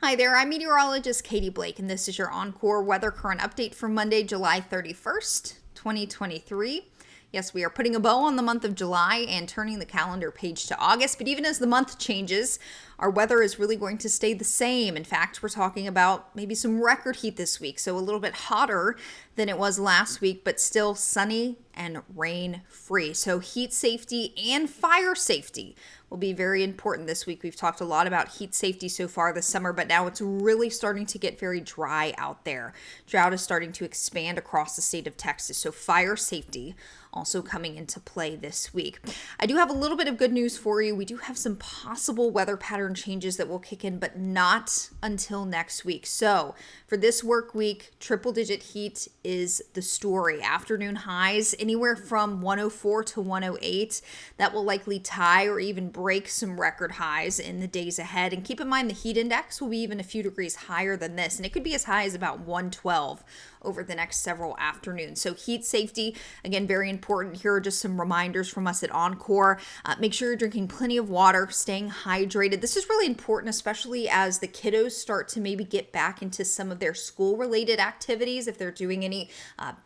Hi there, I'm Meteorologist Kaiti Blake, and this is your Oncor WeatherCurrent update for Monday, July 31st, 2023. Yes, we are putting a bow on the month of July and turning the calendar page to August, but even as the month changes, our weather is really going to stay the same. In fact, we're talking about maybe some record heat this week, so a little bit hotter than it was last week, but still sunny and rain-free. So heat safety and fire safety will be very important this week. We've talked a lot about heat safety so far this summer, but now it's really starting to get very dry out there. Drought is starting to expand across the state of Texas, so fire safety also coming into play this week. I do have a little bit of good news for you. We do have some possible weather pattern changes that will kick in, but not until next week. So for this work week, triple digit heat is the story. Afternoon highs anywhere from 104 to 108. That will likely tie or even break some record highs in the days ahead. And keep in mind the heat index will be even a few degrees higher than this, and it could be as high as about 112 over the next several afternoons. So heat safety, again, very important. Here are just some reminders from us at Oncor. Make sure you're drinking plenty of water, staying hydrated. This is really important, especially as the kiddos start to maybe get back into some of their school-related activities. If they're doing any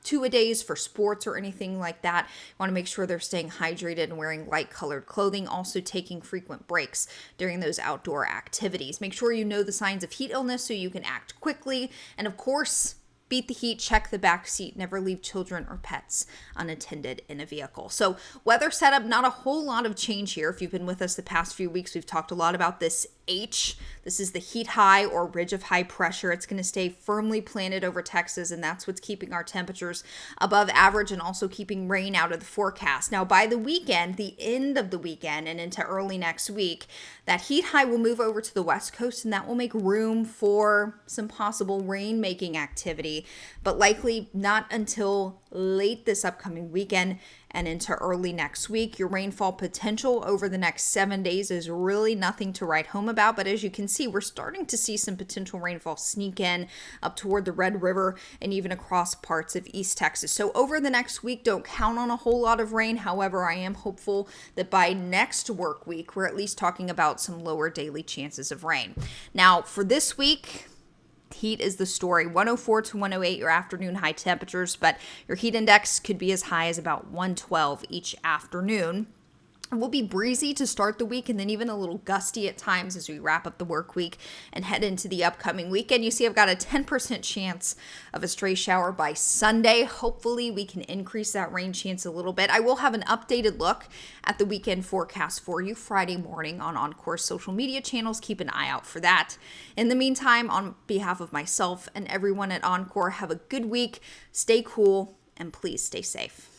two-a-days for sports or anything like that, you want to make sure they're staying hydrated and wearing light-colored clothing, also taking frequent breaks during those outdoor activities. Make sure you know the signs of heat illness so you can act quickly. And of course, beat the heat, check the back seat, never leave children or pets unattended in a vehicle. So weather setup, not a whole lot of change here. If you've been with us the past few weeks, we've talked a lot about this H. This is the heat high or ridge of high pressure. It's going to stay firmly planted over Texas, and that's what's keeping our temperatures above average and also keeping rain out of the forecast. Now, by the weekend, the end of the weekend and into early next week, that heat high will move over to the west coast, and that will make room for some possible rain-making activity, but likely not until late this upcoming weekend and into early next week. Your rainfall potential over the next 7 days is really nothing to write home about, but as you can see, we're starting to see some potential rainfall sneak in up toward the Red River and even across parts of East Texas. So over the next week, don't count on a whole lot of rain. However, I am hopeful that by next work week, we're at least talking about some lower daily chances of rain. Now, for this week, heat is the story. 104 to 108, your afternoon high temperatures, but your heat index could be as high as about 112 each afternoon. It will be breezy to start the week and then even a little gusty at times as we wrap up the work week and head into the upcoming weekend. You see, I've got a 10% chance of a stray shower by Sunday. Hopefully, we can increase that rain chance a little bit. I will have an updated look at the weekend forecast for you Friday morning on Oncor's social media channels. Keep an eye out for that. In the meantime, on behalf of myself and everyone at Oncor, have a good week. Stay cool and please stay safe.